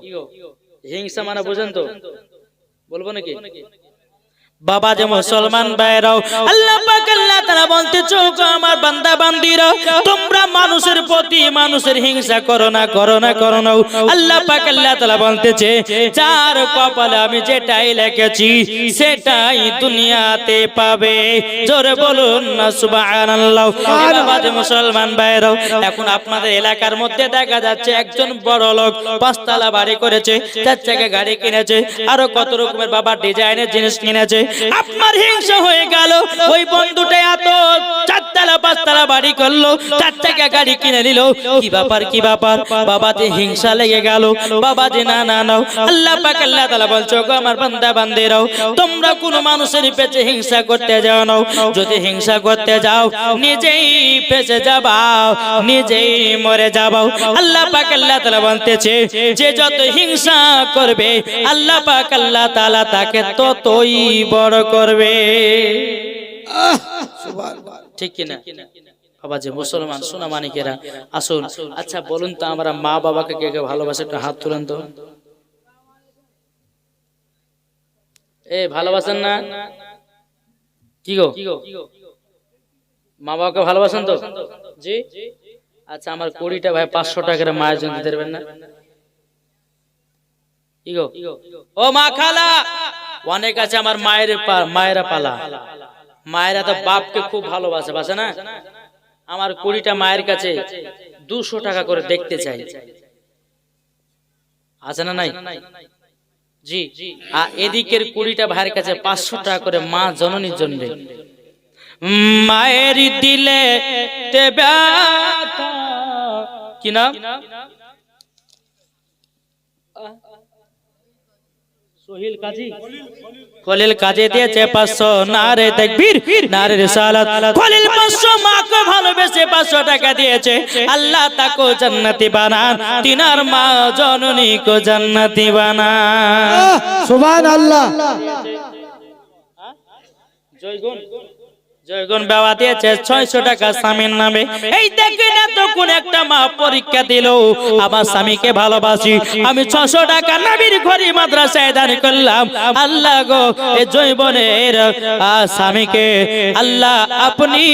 হিংসা মানে বুঝেন তো? বলবো নাকি? বাবা যে মুসলমান ভাইরাও, আল্লাহ পাক আল্লাহ তাআলা বলতেছে গো আমার বান্দা বান্দীরা, তোমরা মানুষের প্রতি মানুষের হিংসা করো না, করো না, করো না। আল্লাহ পাক আল্লাহ তাআলা বলতেছে যার কপালে আমি যেটাই লিখেছি সেটাই দুনিয়াতে পাবে। জোরে বলুন না সুবহানাল্লাহ। বাবা যে মুসলমান ভাইরাও, এখন আপনাদের এলাকার মধ্যে দেখা যাচ্ছে একজন বড় লোক 5 তলা বাড়ি করেছে, 4 চাকা গাড়ি কিনেছে, আরো কত রকমের বাবা ডিজাইনের জিনিস কিনেছে। আপনার হিংসা হয়ে গেল, ওই বন্ধুটা এত 4 তলা 5 তলা বাড়ি করলো, 4 চাকা গাড়ি কিনে নিল, কি ব্যাপার কি ব্যাপার? বাবাজি হিংসা লেগে গেল। বাবাজি না না না, আল্লাহ পাক আল্লাহ তাআলা বলছো গো আমার বান্দা বান্দিরাও, তোমরা কোন মানুষের পেছনে হিংসা করতে যাও না। যদি হিংসা করতে যাও নিজেই ফেঁসে যাবাও, নিজেই মরে যাবাও। আল্লাহ পাক আল্লাহ তাআলা বলতেছে যে যত হিংসা করবে আল্লাহ পাক আল্লাহ তাআলা তাকে ততই বড় করবে। ঠিক কিনা বাবা যে মুসলমান সোনা মানিকেরা? আসুন, আচ্ছা বলুন তো আমরা মা বাবাকে কে কে ভালোবাসে? একটু হাত তুলেন তো। এ ভালোবাসেন না? কি গো মা বাবাকে ভালোবাসেন তো? জি। আচ্ছা আমার 20টা ভাই 500 টাকার মায়ের জন্য দিতে পারবেন না? কি গো ও মা খালা, অনেক আছে আমার মায়েরা পালা। মায়েরা তো বাপকে খুব ভালোবাসে, বাসে না? আমার 20টা মায়ের কাছে 200 টাকা করে দেখতে চাই, আছে না নাই? জি। আর এদিকের 20টা ভাইয়ের কাছে 500 টাকা করে মা জননীর জন্য। মায়ের দিলে তে ব্যথা, কি নাম? সোহিল কাজী, খলিল কাজী দিয়েছে 500। নারে তাকবীর, নারে রিসালাত। খলিল 500 মাকে ভালোবেসে 500 টাকা দিয়েছে। আল্লাহ তাকে জান্নাতি বানান, তিনার মা জননী কো জান্নাতি বানান। সুবহানাল্লাহ। জয়গুণ জয়গুণ বাবা দিয়েছে 600 টাকা স্বামীর নামে। এই দেখি না তো কোন একটা মা পরীক্ষা দিল, আমার স্বামীকে ভালোবাসি, আমি 600 টাকা নবীর ঘরে মাদ্রাসায় দান করলাম। আল্লাহ গো এই জৈবনের স্বামীকে আল্লাহ আপনি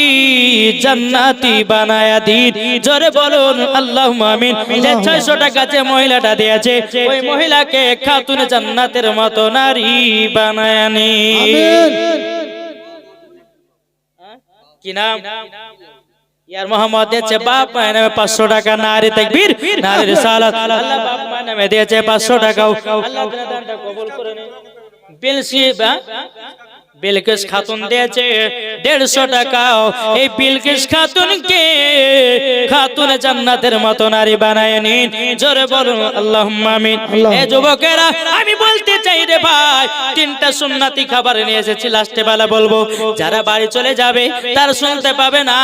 জান্নাতি বানায়া দিন। জোরে বলুন আল্লাহুম্মা আমিন। যে 600 টাকা যে মহিলাটা দিয়েছে ওই মহিলাকে খাতুন জান্নাতের মতো নারী বানায়া নিন। আমিন। কি নাম? ইয়ার মোহাম্মদ দিয়েছে বাপ মায়ের নামে 500 টাকা। নারে তাকবীর, নারে রিসালাত। আল্লাহ বাপ মায়ের নামে দিয়েছে 500 টাকা। আল্লাহ দানটা কবুল করে নিন। বিলকিস খাতুন দিয়েছে 150 টাকা। এই বিলকিস খাতুনকে খাতুন জান্নাতের মতো নারী বানায় নিন। জোরে বলুন আল্লাহুম্মা আমিন। এই যুবকেরা আমি বলতে চাই রে ভাই, 3টা সুন্নতি খাবার নিয়ে এসেছি, লাস্টে বেলা বলবো। যারা বাড়ি চলে যাবে তারা শুনতে পাবে না,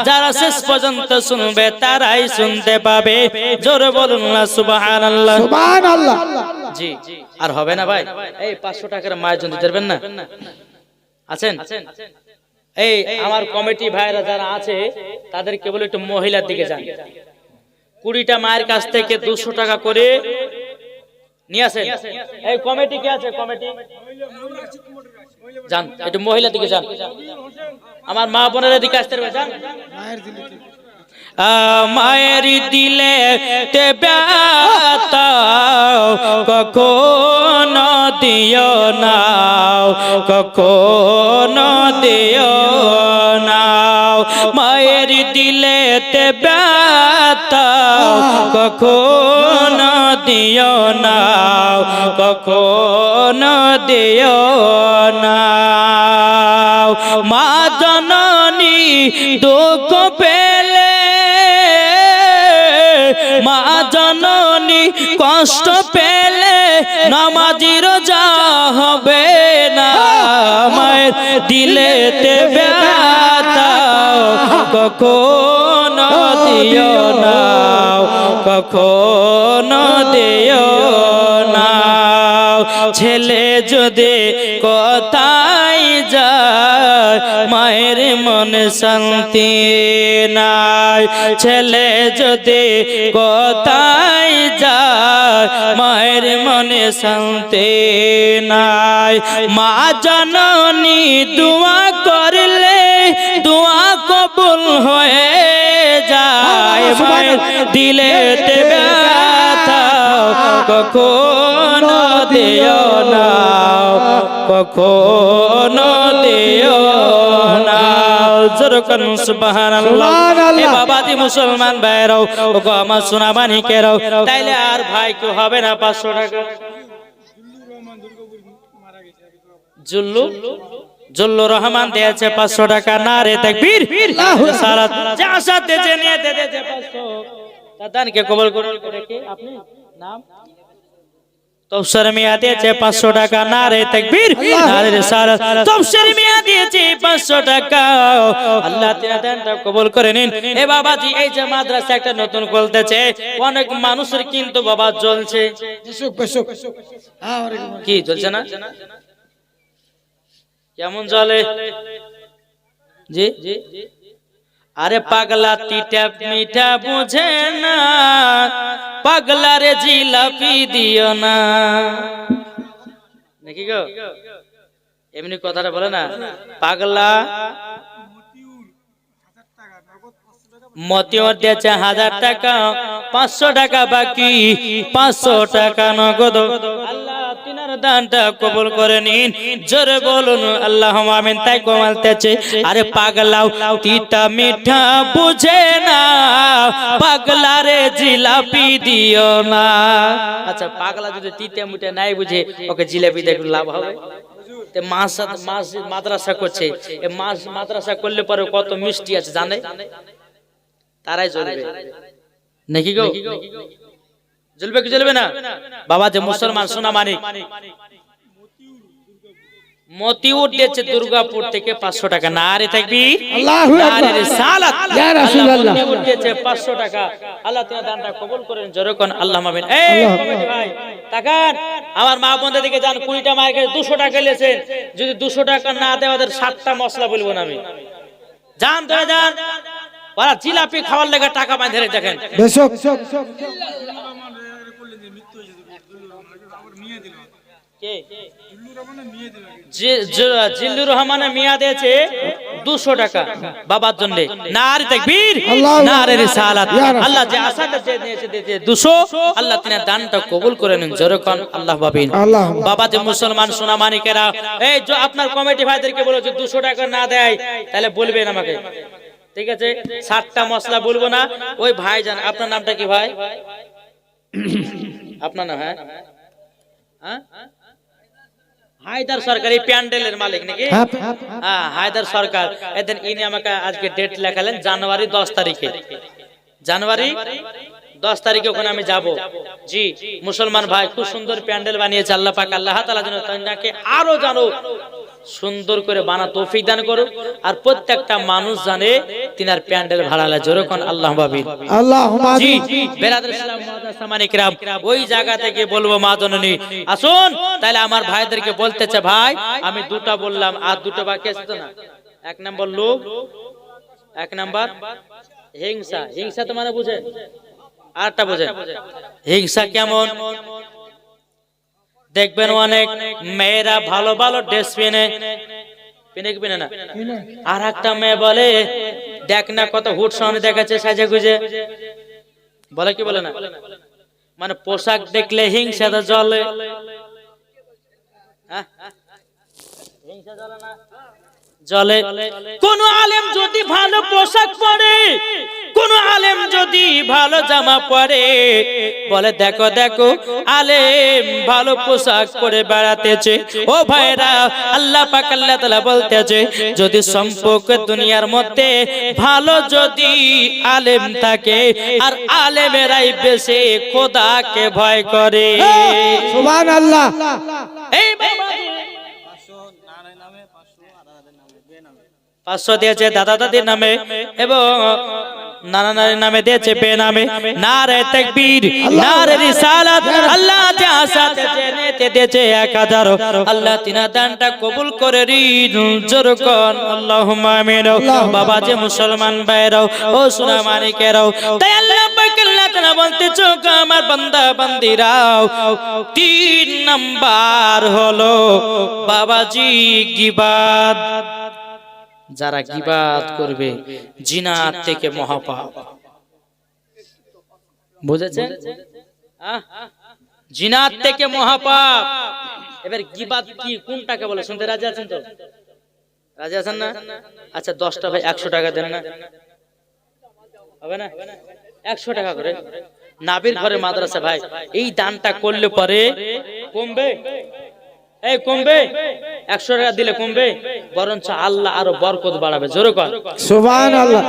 যারা শেষ পর্যন্ত শুনবে তারাই শুনতে পাবে। জোরে বলুন না সুবহানাল্লাহ। সুবহানাল্লাহ। জি। আর হবে না ভাই, এই 500 টাকার মায়ের জন্য দিতে পারবেন না? আছেন? এই আমার কমিটি ভাইরা যারা আছে তাদের কেবল একটু মহিলার দিকে যান। 20টা মায়ের কাছ থেকে 200 টাকা করে নিয়ে আসেন। এই কমিটি কে আছে? কমিটি যান, একটু মহিলার দিকে যান। আমার মা বোনের দিকে আসতে হবে, যান। মায়ের দিলে তে ব্যথা কখনো দিও না, কখনো দিও না। মায়ের দিলে তে ব্যথা কখনো দিও না, কখনো দিও না। মা জননী দুঃখ পেলে, মা জননী কষ্ট পেলে নামাজি রোজা হবে না। মায়ের দিলেতে ব্যথা কখনো দিও না, কখনো দিও না। ছেলে যদি কোথায় যায় মায়ের মনে শান্তি নাই। ছেলে যদি কোথায় যায় মায়ের মনে শান্তি নাই। মা জননী দোয়া করলে দোয়া কবুল হয়ে যায়। মায়ের দিলেতে ব্যথা কখনো দিও না, কখনো দিও না। যেরকম সুবহানাল্লাহ। এ বাবাজি মুসলমান ভাইরাও, ওগো আমার সোনা মানিকেরাও, তাইলে আর ভাই কেউ হবে না 500 টাকা। জুল্লুর রহমান দিয়েছে 500 টাকা। নারে তাকবীর। সালাত যা সাথে যে নিয়ে দিয়েছে 500। দাদানকে কবুল করুন। কি আপনি নাম? তফসির মিয়া দিয়েছে 500 টাকা। নারে তাকবীর, নারে রিসালাত। তফসির মিয়া দিয়েছে 500 টাকা। আল্লাহ তাআলা দানটা কবুল করে নিন। এ বাবাজি, এই যে মাদ্রাসা একটা নতুন খুলতেছে, অনেক মানুষের কিন্তু বাবা জ্বলছে। কি জ্বলছে না? কেমন জ্বলে? জি, আরে পাগলা তিতা মিঠা বুঝে না, পাগলা রে জিলাপি দিও না। নাকি গো? এমনি কথাটা বলে না, পাগলা মতিউর দিয়েছে 1000 টাকা, 500 টাকা বাকি, 500 টাকা নগদ। আল্লাহ তিনার দানটা কবুল করে নিন। জোরে বলুন আল্লাহুম্মা আমিন। তাই কমালতেছে, আরে পাগলাও তিতা মিঠা বুঝে না, পাগলা রে জিলাপি দিও না। আচ্ছা, পাগলা যদি তিতা মিঠা নাই বুঝে, ওকে জিলাপি দিয়ে লাভ হবে? মাদ্রাসা করছে, মাদ্রাসা করলে পরে কত মিষ্টি আছে জানে? তারাই জ্বলবে নাকি গো? জ্বলবে কি জ্বলবে না? বাবা যে মুসলমান সোনা মানিক, মতিউর দিয়েছে দুর্গাপুর থেকে 500 টাকা। নারে তাকবীর, আল্লাহু আকবার, নারে রিসালাত। ইয়া রাসূলুল্লাহ। মতিউর দিয়েছে 500 টাকা। আল্লাহ তাআলা দানটা কবুল করেন। জোরে কোন আল্লাহুম্মা আমিন। এই কমিটি ভাই তাকান, আমার মা বোনদের দিকে যান। 20টা মায়ের কাছে 200 টাকা নিয়েছেন। যদি 200 টাকা না দেয় ওদের 7টা মশলা বলবো না আমি। যান ধরে যান, ওরা জিলাপি খাওয়ার লেগে টাকা বাঁধে দেখেন। বেশক জিল্লুর রহমানের মিয়া দিয়েছে 200 টাকা বাবার জন্য। নারে তাকবীর, নারে রিসালাত। আল্লাহ যে আশাটা দিয়েছে 200, আল্লাহ তিনার দানটা কবুল করে নিন। জোরে কোন আল্লাহু আকবার। বাবা যে মুসলমান সোনা মানিকেরা, এই যে আপনার কমিটি ভাইদেরকে বলো যে 200 টাকা না দেয় তাহলে বলবেন আমাকে, ঠিক আছে? 7টা মশলা বলবো না। ওই ভাই জান, আপনার নামটা কি ভাই? আপনার নাম? হ্যাঁ, হায়দার সরকার, এই প্যান্ডেলের মালিক নাকি? হ্যাঁ, হায়দার সরকার। এদিন ইনি আমাকে আজকে ডেট লেখালেন জানুয়ারি 10 তারিখে। জানুয়ারি 10 তারিখে ওখানে আমি যাব। জি, মুসলমান ভাই খুব সুন্দর প্যান্ডেল বানিয়েছে। আল্লাহ পাক আল্লাহ তাআলা যেন তাকে আরো জানো সুন্দর করে বানা তৌফিক দান করুন। আর প্রত্যেকটা মানুষ জানে তিনার প্যান্ডেল ভাড়ালে। জোরে কোন আল্লাহুম্মা আমিন। আল্লাহুম্মা আমিন। জি, বেরাদর ইসলাম মুআজ্জাজ মানিকরাম, ওই জায়গা থেকে বলবো মা জননী আসুন। তাহলে আমার ভাইদেরকে বলতেছে, ভাই আমি 2টা বললাম, আর 2টা বাকি আছে তো না? 1 নাম্বার লোভ, 1 নাম্বার হিংসা। হিংসা তো মানে বুঝেন? আরটা বুঝেন? হিংসা কেমন? দেখবেন অনেক মেয়েরা ভালো ভালো ড্রেস পিনে না, আর একটা মেয়ে বলে দেখ না কত হুট সামনে দেখাচ্ছে সাজে গুজে, বলে কি বলে না? মানে পোশাক দেখলে হিংসাটা জ্বলে। হিংসা জ্বলে না? জ্বলে। কোন আলেম যদি ভালো পোশাক পরে, কোন আলেম যদি ভালো জামা পরে, বলে দেখো দেখো আলেম ভালো পোশাক পরে বেড়াতেছে। ও ভাইরা, আল্লাহ পাক আল্লাহ তাআলা বলতেছে, যদি সম্পর্ক দুনিয়ার মধ্যে ভালো যদি আলেম থাকে, আর আলেমেরাই বেশি খোদাকে ভয় করে। সুবহানাল্লাহ। এই বাবা 500 দিয়েছে দাদা দাদির নামে এবং নানা নারীর নামে দিয়েছে বেনামে। নারে তাকবীর, নারে রিসালাত। আল্লাহ যে আশাতে জেনে আইতে দিয়েছে 1000। আল্লাহ তিনার দানটা কবুল করে রিন জোরে কোন আল্লাহুম্মা আমিন। বাবা যে মুসলমান ভাইরাও ও সোনা মানিকেরাও, তাই আল্লাহ পাক আল্লাহ তাআলা বলতেছে আমার বান্দা বান্দিরাও, 3 নাম্বার হলো বাবাজি গীবাত। যারা গীবাত করবে জিনাত থেকে মহাপাপ, বুঝেছেন? জিনাত থেকে মহাপাপ। এবার গীবাত কি, কোনটাকে বলে শুনতে রাজি আছেন তো? রাজি আছেন না? আচ্ছা 10টা ভাই 100 টাকা দেন না, হবে না? 100 টাকা করে নাবির ঘরে মাদ্রাসা ভাই, এই দানটা করলে পরে কমবে? এই কমবে? 100 টাকা দিলে কমবে? বরঞ্চ আল্লাহ আরো বরকত বাড়াবে। জোরে কর সুবহানাল্লাহ।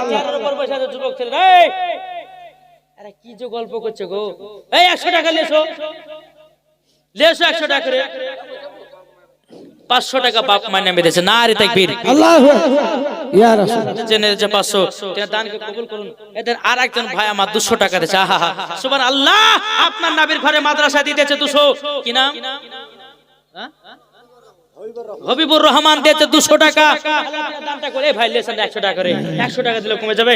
যুবক ছেলে আরে কি যে গল্প করছে গো, এই 100 টাকা লেছো, 100 টাকা করে 500 টাকা বাপ মায় নামে দিয়েছে। নারে তাকবীর, আল্লাহু ইয়া রাসূল। জেনে যে 500 টাকা দানকে কবুল করুন। এদের আরেকজন ভাই আমার 200 টাকা দিয়েছে। আহা সুবহানাল্লাহ, আপনার নবীর ঘরে মাদ্রাসা দিতেছে 200। কি নাম? হবিবুর রহমান দিয়েছে 200 টাকা। দানটা করে ভাই লেছেন 100 টাকা করে, 100 টাকা দিলে কমে যাবে?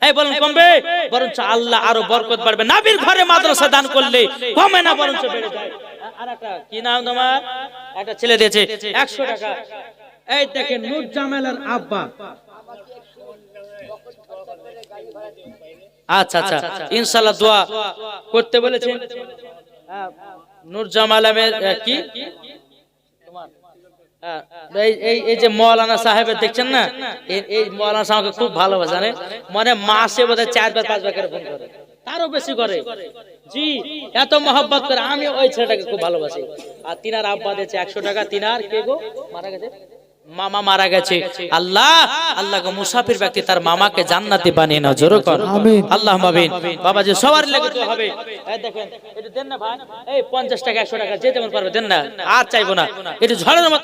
এই বলেন কমবে? বরঞ্চ আল্লাহ আরো বরকত বাড়বে। নবীর ঘরে মাদ্রাসা দান করলে কমে না, বরঞ্চ বেড়ে যায়। আর একটা কি নাম তোমার? একটা ছেলে দিয়েছে 100 টাকা। এই দেখেন নূর জামালের আব্বা। আচ্ছা আচ্ছা, ইনশাআল্লাহ দোয়া করতে বলেছেন। নূর জামাল কি এই যে মৌলানা সাহেবের দেখছেন না, এই মৌলানা সাহেবকে খুব ভালোবাসে, জানেন? মানে মাসে বোধহয় 4 বার 5 বার করে ফোন করে, তারও বেশি করে। জি, এত মহব্বত করে। আমি ওই ছেলেটাকে খুব ভালোবাসি। আর তিনার আব্বা দিয়েছে 100 টাকা। তিনার কে গো মারা গেছে? মামা মারা গেছে। আল্লাহ আল্লাহ গো, মুসাফির ব্যক্তি তার মামাকে জান্নাতি বানিয়ে নাও। জোরে কর আমিন। আল্লাহুম্মা আমিন। বাবাজি সবার লেগে তো হবে। এই দেখেন, এটা দেন না ভাই, এই 50 টাকা 100 টাকা যে যেমন পারবে দেন না, আর চাইবো না। এটা ঝড়ের মতো